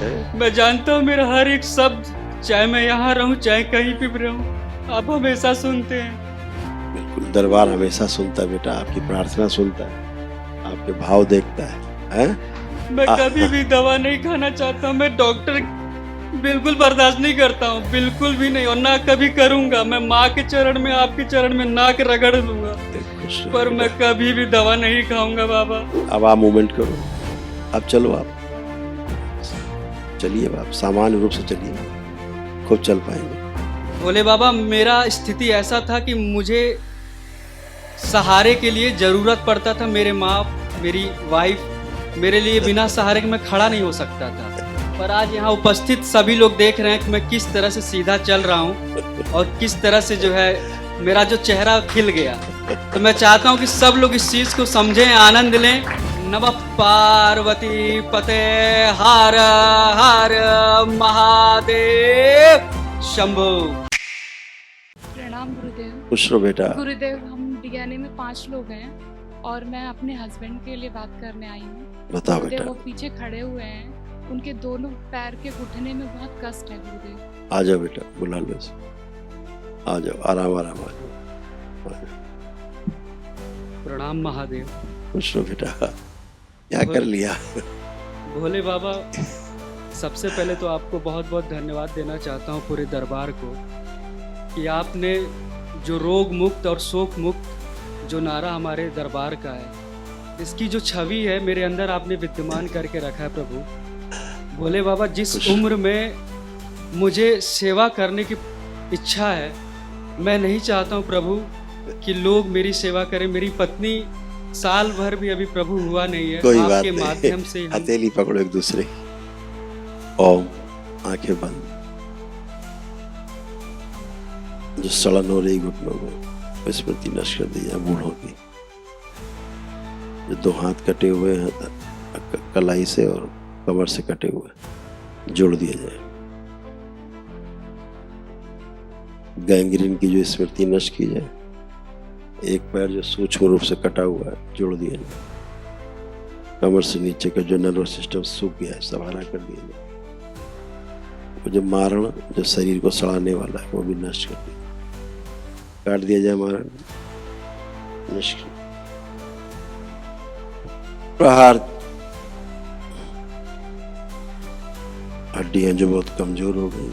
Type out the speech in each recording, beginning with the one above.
है? मैं जानता हूँ मेरा हर एक शब्द, चाहे मैं यहाँ रहूँ चाहे कहीं पे भी रहूँ, आप हमेशा सुनते हैं। बिल्कुल, दरबार हमेशा सुनता है बेटा, आपकी प्रार्थना सुनता है, आपके भाव देखता है? मैं कभी भी दवा नहीं खाना चाहता हूँ, मैं डॉक्टर बिल्कुल बर्दाश्त नहीं करता हूँ, बिल्कुल भी नहीं, और ना कभी करूँगा। मैं माँ के चरण में, आपके चरण में नाक रगड़ दूंगा, पर मैं कभी भी दवा नहीं खाऊंगा बाबा। अब आप मूवमेंट करो, अब चलो, आप चलिए, आप सामान्य रूप से चलिए, खूब चल पाएंगे। बोले बाबा, मेरा स्थिति ऐसा था कि मुझे सहारे के लिए जरूरत पड़ता था। मेरे माँ, मेरी वाइफ मेरे लिए बिना सहारे के मैं खड़ा नहीं हो सकता था, पर आज यहाँ उपस्थित सभी लोग देख रहे हैं कि मैं किस तरह से सीधा चल रहा हूँ और किस तरह से जो है मेरा जो चेहरा खिल गया। तो मैं चाहता हूँ कि सब लोग इस चीज को समझें, आनंद लें। नमः पार्वती पते हर हर महादेव शंभो। प्रणाम गुरुदेव। खुश रहो बेटा। गुरुदेव, हम डीएनए में 5 लोग हैं और मैं अपने हस्बैंड के लिए बात करने आई हूँ। बताओ गुरुदेव, बेटा। वो पीछे खड़े हुए हैं, उनके दोनों पैर के घुटने में बहुत कष्ट है गुरुदेव। आ जाओ बेटा, बुला लो इसे, आ जाओ, आराम आराम आ जाओ, आ जाओ। प्रणाम महादेव। खुश रहो बेटा, क्या कर लिया? भोले बाबा, सबसे पहले तो आपको बहुत बहुत धन्यवाद देना चाहता हूँ पूरे दरबार को, कि आपने जो रोग मुक्त और शोक मुक्त जो नारा हमारे दरबार का है, इसकी जो छवि है मेरे अंदर आपने विद्यमान करके रखा है प्रभु। भोले बाबा, जिस उम्र में मुझे सेवा करने की इच्छा है, मैं नहीं चाहता हूँ प्रभु कि लोग मेरी सेवा करें। मेरी पत्नी साल भर भी अभी प्रभु हुआ नहीं है, कोई बात आपके नहीं, माध्यम से हम... हथेली पकड़ो एक दूसरे की, ओम, आंखें बंद। जो सड़न हो रही घुटनों में, स्मृति नष्ट कर दी जाए बूढ़ों की। जो 2 हाथ कटे हुए हैं कलाई से और कमर से कटे हुए, जोड़ दिया जाए। गैंग्रीन की जो स्मृति नष्ट की जाए। एक पैर जो सूक्ष्म रूप से कटा हुआ है, जोड़ दिया जाए। कमर से नीचे का जो नर्वस सिस्टम सूख गया है, सवारा कर दिया जाए। वो जो मारण, जो शरीर को सड़ाने वाला है, वो भी नष्ट कर दिया, काट दिया जाए। मारण नष्ट, प्रहार। हड्डियां जो बहुत कमजोर हो गई,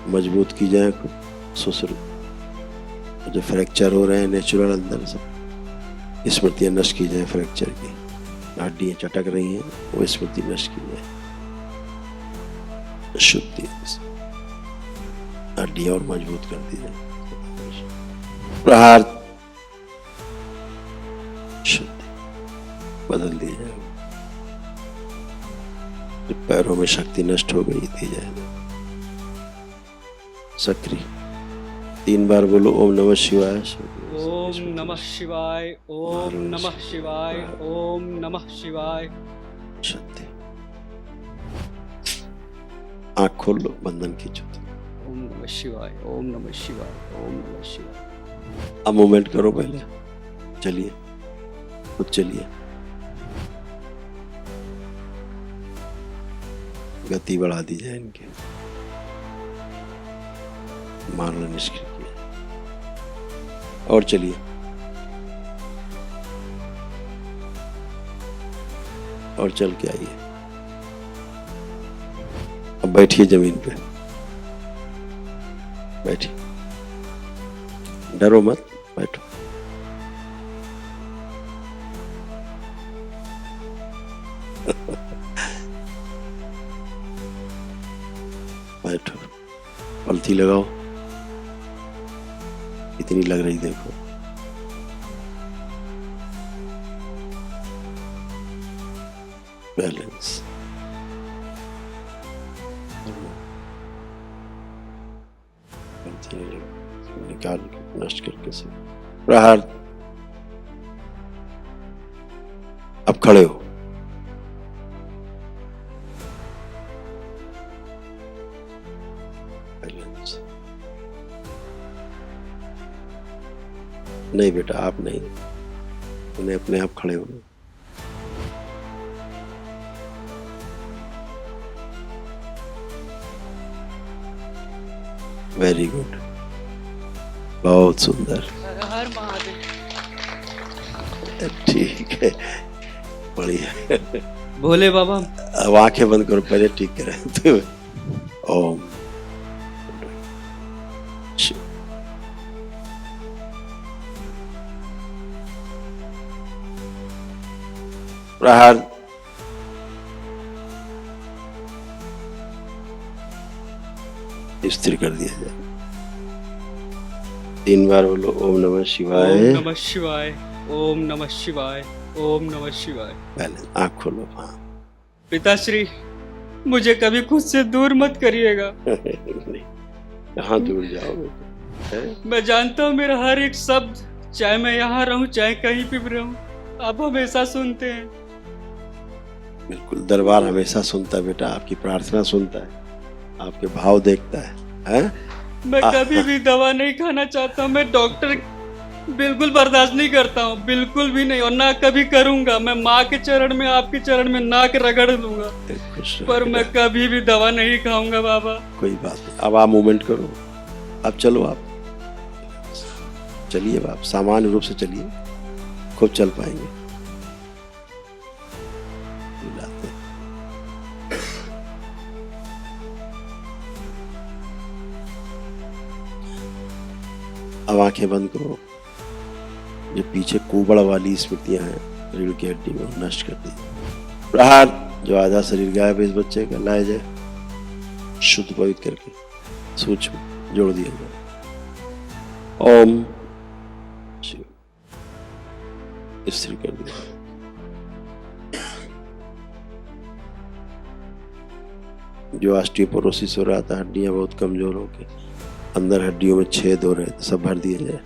मजबूत की जाए। सुसर जो फ्रैक्चर हो रहे हैं नेचुरल अंदर से, स्मृतियां नष्ट की जाए। फ्रैक्चर की हड्डियां चटक रही हैं, वो स्मृति नष्ट की जाए। शुद्धि, हड्डियां और मजबूत कर दी जाए। प्रहार, शुद्धि बदल दी जाए। जो पैरों में शक्ति नष्ट हो गई, दी जाए। सक्रिय 3 बार बोलो, ओम नमः शिवाय। ओम नमः शिवाय, ओम नमः शिवाय, ओम नमः शिवाय। शुद्धि। आँख खोल लो, बंधन खींचो। ओम नमः शिवाय, ओम नमः शिवाय, ओम नमः शिवाय। अब मूवमेंट करो, पहले चलिए, खुद चलिए, गति बढ़ा दी जाए इनके। मारना निष्क्रिय किया और चलिए, और चल के आइए। अब बैठिए जमीन पे, बैठिए, डरो मत, बैठो। बैठो, पलथी लगाओ, इतनी लग रही देखो। बैलेंस, निकाल नष्ट करके से प्रहार। अब खड़े हो, बैलेंस। नहीं बेटा, आप नहीं, उन्हें अपने आप खड़े हो। वेरी गुड, बहुत सुंदर, हर महादेव। ठीक है, बढ़िया। भोले बाबा, अब आंखें बंद करो, पहले ठीक करें तो ओम शिव। प्रहार स्थिर कर दिया जाए। 3 बार बोलो ओम नमः शिवाय। ओम नमः शिवाय, ओम नमः शिवाय, ओम नमः शिवाय। पहले आँख खोलो। हाँ पिताश्री, मुझे कभी खुद से दूर मत करिएगा। नहीं, कहाँ दूर जाओगे है? मैं जानता हूँ मेरा हर एक शब्द, चाहे मैं यहाँ रहूँ चाहे कहीं भी रहूँ, आप हमेशा सुनते हैं। बिल्कुल, दरबार हमेशा सुनता है बेटा, आपकी प्रार्थना सुनता है, आपके भाव देखता है? मैं कभी भी दवा नहीं खाना चाहता हूँ, मैं डॉक्टर बिल्कुल बर्दाश्त नहीं करता हूँ, बिल्कुल भी नहीं, और ना कभी करूंगा। मैं माँ के चरण में, आपके चरण में नाक रगड़ दूंगा, पर मैं कभी भी दवा नहीं खाऊंगा बाबा। कोई बात नहीं, अब आप मूवमेंट करो, अब चलो, आप चलिए, आप सामान्य रूप से चलिए, खूब चल पाएंगे। बुलाते हैं। अब आंखें बंद करो, जो पीछे कुबड़ वाली स्मृतियां हैं रीढ़ की हड्डी में, नष्ट कर दी। प्रहार, जो आधा शरीर गायब है इस बच्चे का, लाया जाए, शुद्ध पवित्र करके सूक्ष्म जोड़ दिया जाए। ओम शिव, स्थिर कर दिया। जो ऑस्टियोपोरोसिस हो रहा था, हड्डियां बहुत कमजोर हो के अंदर हड्डियों में छेद हो रहे थे, सब भर दिए जाए।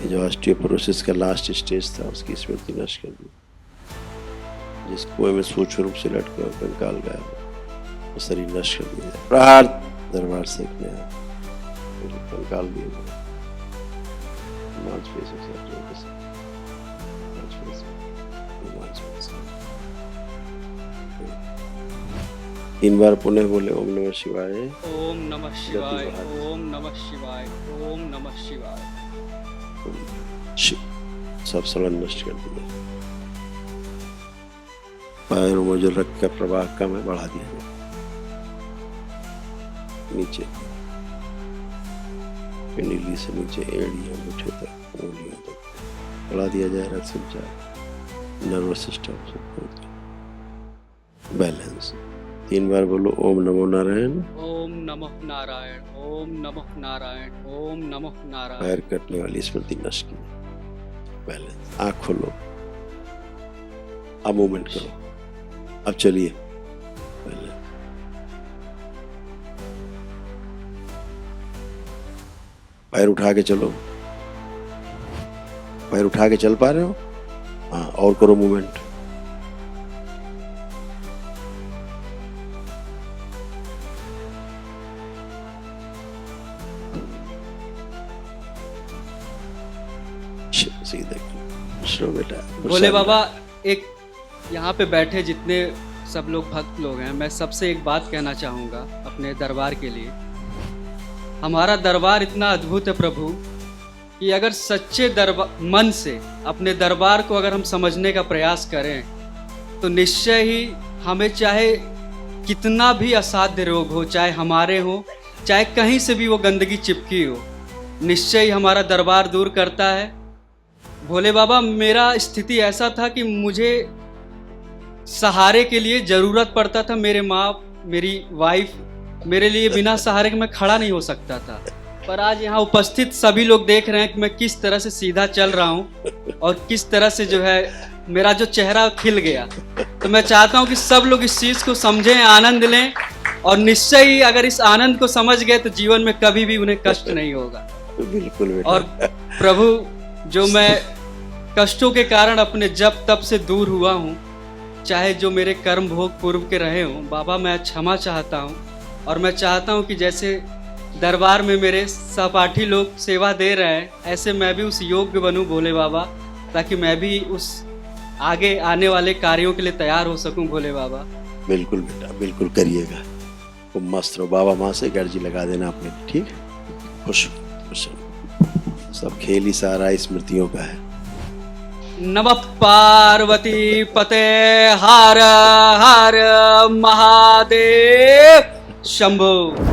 जो ऑस्टियोपोरोसिस का लास्ट स्टेज था, उसकी स्मृति नष्ट कर दी। जिस कुएं में सूक्ष्म रूप से लटके कंकाल गया, वो शरीर नष्ट कर दिया। प्रहार, दरबार से कंकाल दिए गए। तीन बार पुनः बोले ओम नमः शिवाय। ओम नमः शिवाय, ओम नमः शिवाय, ओम नमः शिवाय। सब सड़न नष्ट कर दिया। पैरों में जो रक्त का प्रवाह कम है, बढ़ा दिया जाए। नीचे पिंडली से नीचे एड़ियां, मुठे तक, उंगलियों तक बढ़ा दिया जाए। रक्त संचार, नर्वस सिस्टम सब बैलेंस। 3 बार बोलो ओम नमो नारायण। ओम नमः नारायण, ओम नमः नारायण, ओम नमः नारायण। पैर कटने वाली स्मृति नष्ट की। बैलेंस। आँख खोलो, अब मूवमेंट करो, अब चलिए। पैर उठा के चलो, पैर उठा के चल पा रहे हो? हाँ, और करो मूवमेंट। बेटा भोले बाबा, एक यहाँ पे बैठे जितने सब लोग भक्त लोग हैं, मैं सबसे एक बात कहना चाहूँगा अपने दरबार के लिए। हमारा दरबार इतना अद्भुत है प्रभु, कि अगर सच्चे मन से अपने दरबार को अगर हम समझने का प्रयास करें, तो निश्चय ही हमें चाहे कितना भी असाध्य रोग हो, चाहे हमारे हो, चाहे कहीं से भी वो गंदगी चिपकी हो, निश्चय ही हमारा दरबार दूर करता है। भोले बाबा, मेरा स्थिति ऐसा था कि मुझे सहारे के लिए ज़रूरत पड़ता था। मेरे माँ, मेरी वाइफ मेरे लिए बिना सहारे के मैं खड़ा नहीं हो सकता था। पर आज यहाँ उपस्थित सभी लोग देख रहे हैं कि मैं किस तरह से सीधा चल रहा हूँ और किस तरह से जो है मेरा जो चेहरा खिल गया। तो मैं चाहता हूँ कि सब लोग इस चीज़ को समझें, आनंद लें, और निश्चय ही अगर इस आनंद को समझ गए तो जीवन में कभी भी उन्हें कष्ट नहीं होगा। बिल्कुल। और प्रभु, जो मैं कष्टों के कारण अपने जप तप से दूर हुआ हूँ, चाहे जो मेरे कर्म भोग पूर्व के रहे हों, बाबा मैं क्षमा चाहता हूँ। और मैं चाहता हूँ कि जैसे दरबार में मेरे सहपाठी लोग सेवा दे रहे हैं, ऐसे मैं भी उस योग्य बनूं भोले बाबा, ताकि मैं भी उस आगे आने वाले कार्यों के लिए तैयार हो सकूं भोले बाबा। बिल्कुल बेटा, बिल्कुल करिएगा। तुम मस्त रहो, बाबा माँ से गर्जी लगा देना अपने लिए, ठीक है? खुश खुश रहो। सब खेल ही सारा स्मृतियों का है। नमः पार्वती पते हर हर महादेव शंभो।